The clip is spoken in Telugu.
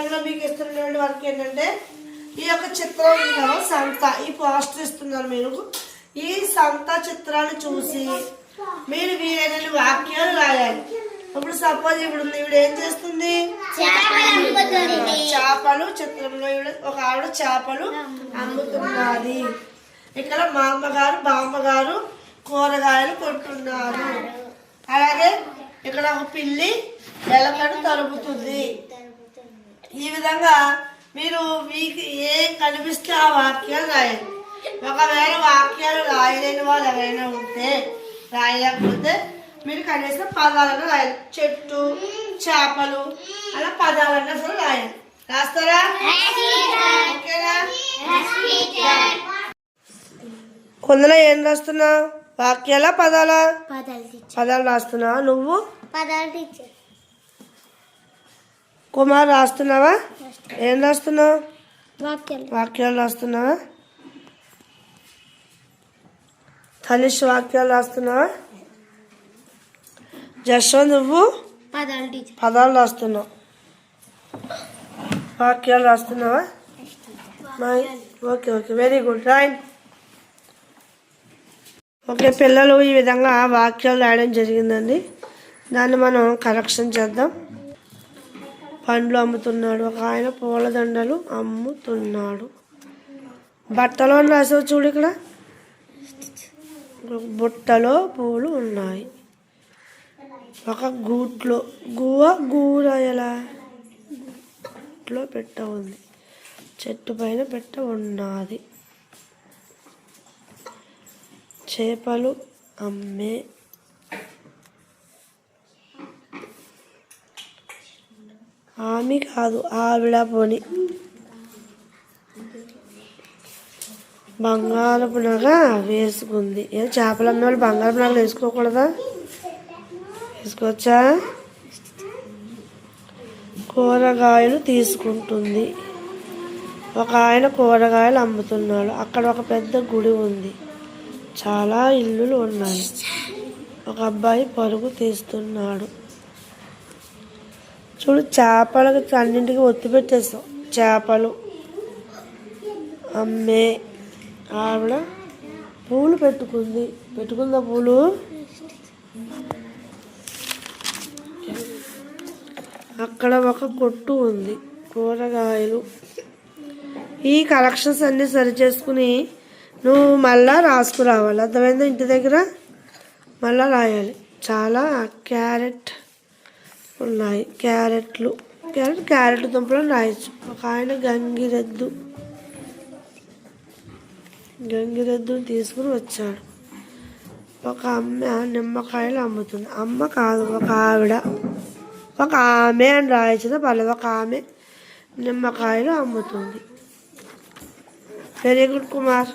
టైంలో మీకు ఇస్తున్నటువంటి వర్క్ ఏంటంటే ఈ యొక్క చిత్రం ఉంది కదా సంత, ఈ పోస్టర్ ఇస్తున్నారు మీరు. ఈ సంత చిత్రాన్ని చూసి మీరు వీలైన వాక్యాలు రాయాలి. ఇప్పుడు సపోజ్ ఇప్పుడు ఏం చేస్తుంది, చేపలు చిత్రంలో ఒక ఆవిడ చేపలు అమ్ముతున్నది. ఇక్కడ మా అమ్మగారు బామ్మగారు కూరగాయలు కొంటున్నారు. అలాగే ఇక్కడ ఒక పిల్లి ఎలకను తరుముతుంది. ఈ విధంగా మీరు మీకు ఏం కనిపిస్తే ఆ వాక్యాలు రాయాలి. ఒకవేళ వాక్యాలు రాయలేని వాళ్ళు ఎవరైనా ఉంటే, రాయలేకపోతే మీరు కనీసం పదాలను రాయాలి. చెట్టు, చేపలు అలా పదాలన్నా సరే రాయాలి. రాస్తారా? ఓకేనా? కొందరు ఏం రాస్తున్నావు? వాక్యాల పదాలా? పదాలు రాస్తున్నావా నువ్వు? కుమార్ రాస్తున్నావా? ఏం రాస్తున్నావు? వాక్యాలు రాస్తున్నావా? తనిష్ వాక్యాలు రాస్తున్నావా? జశ్వంత్ నువ్వు పదాలు రాస్తున్నావు. వాక్యాలు రాస్తున్నావా? Okay okay, very good. Right. Okay పిల్లలు, ఈ విధంగా వాక్యాలు రాయడం జరిగిందండి. దాన్ని మనం కరెక్షన్ చేద్దాం. పండ్లు అమ్ముతున్నాడు, ఒక ఆయన పూలదండలు అమ్ముతున్నాడు. బట్టలో రాసావు చూడు, ఇక్కడ బుట్టలో పూలు ఉన్నాయి. ఒక గూట్లో గూరయలా గూట్లో పెట్ట ఉంది. చెట్టు పైన పెట్ట ఉన్నది. చేపలు అమ్మే ఆమె కాదు ఆవిడ పోని. బంగారపు నగ వేసుకుంది. ఏదో చేపలు అమ్మే వాళ్ళు బంగారపు నగలు వేసుకోకూడదా? వేసుకోవచ్చా? కూరగాయలు తీసుకుంటుంది. ఒక ఆయన కూరగాయలు అమ్ముతున్నాడు. అక్కడ ఒక పెద్ద గుడి ఉంది. చాలా ఇల్లులు ఉన్నాయి. ఒక అబ్బాయి పరుగు తీస్తున్నాడు. చూడు, చేపలకు అన్నింటికి ఒత్తి పెట్టేస్తాం. చేపలు అమ్మే ఆవిడ పూలు పెట్టుకుందా పూలు? అక్కడ ఒక కొట్టు ఉంది. కూరగాయలు. ఈ కలెక్షన్స్ అన్నీ సరి చేసుకుని నువ్వు మళ్ళా రాసుకురావాలి. అర్థమైందా? ఇంటి దగ్గర మళ్ళా రాయాలి. చాలా క్యారెట్ ఉన్నాయి. క్యారెట్ దుంపలను రాయొచ్చు. ఒక ఆయన గంగిరెద్దుని తీసుకుని వచ్చాడు. ఒక అమ్మ నిమ్మకాయలు అమ్ముతుంది. అమ్మ కాదు, ఒక ఆవిడ. ఒక ఆమె అని రాయొచ్చు, పర్లేదు. ఒక ఆమె నిమ్మకాయలు అమ్ముతుంది. Very good Kumar.